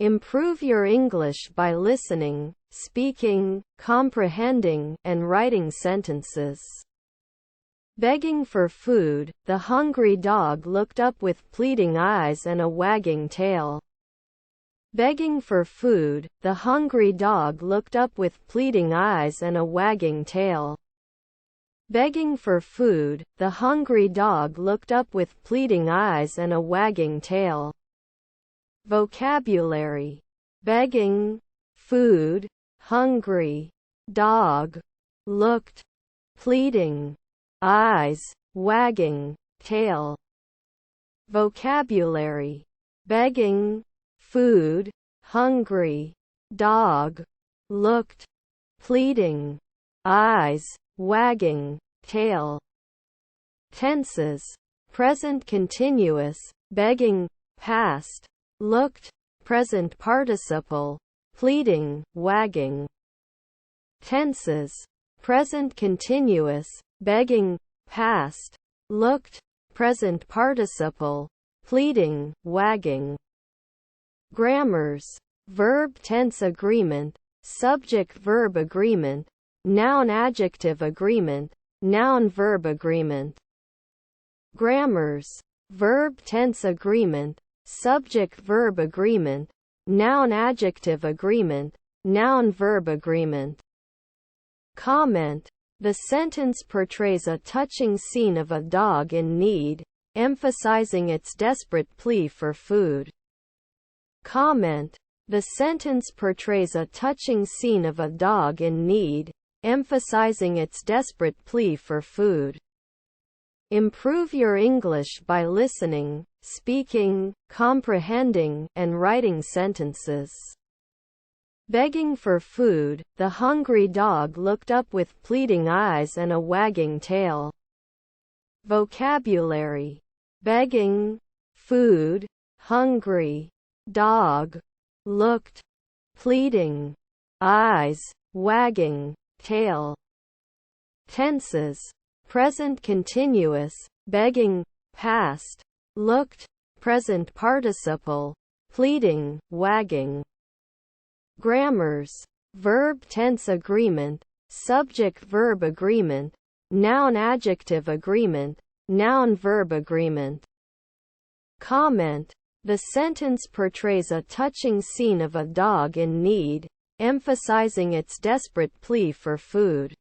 Improve your English by listening, speaking, comprehending, and writing sentences. Begging for food, the hungry dog looked up with pleading eyes and a wagging tail. Begging for food, the hungry dog looked up with pleading eyes and a wagging tail. Begging for food, the hungry dog looked up with pleading eyes and a wagging tail. Vocabulary: begging, food, hungry, dog, looked, pleading, eyes, wagging, tail. Vocabulary: begging, food, hungry, dog, looked, pleading, eyes, wagging, tail. Tenses: present continuous, begging, past, looked, present participle, pleading, wagging. Tenses: present continuous, begging, past, looked, present participle, pleading, wagging. Grammars: verb-tense agreement, subject-verb agreement, noun-adjective agreement, noun-verb agreement. Grammars: verb-tense agreement, subject-verb agreement, noun-adjective agreement, noun-verb agreement. Comment: the sentence portrays a touching scene of a dog in need, emphasizing its desperate plea for food. Comment: the sentence portrays a touching scene of a dog in need, emphasizing its desperate plea for food. Improve your English by listening, speaking, comprehending, and writing sentences. Begging for food, the hungry dog looked up with pleading eyes and a wagging tail. Vocabulary: begging, food, hungry, dog, looked, pleading, eyes, wagging, tail. Tenses: present continuous, begging, past, looked, present participle, pleading, wagging. Grammars: verb-tense agreement, subject-verb agreement, noun-adjective agreement, noun-verb agreement. Comment: the sentence portrays a touching scene of a dog in need, emphasizing its desperate plea for food.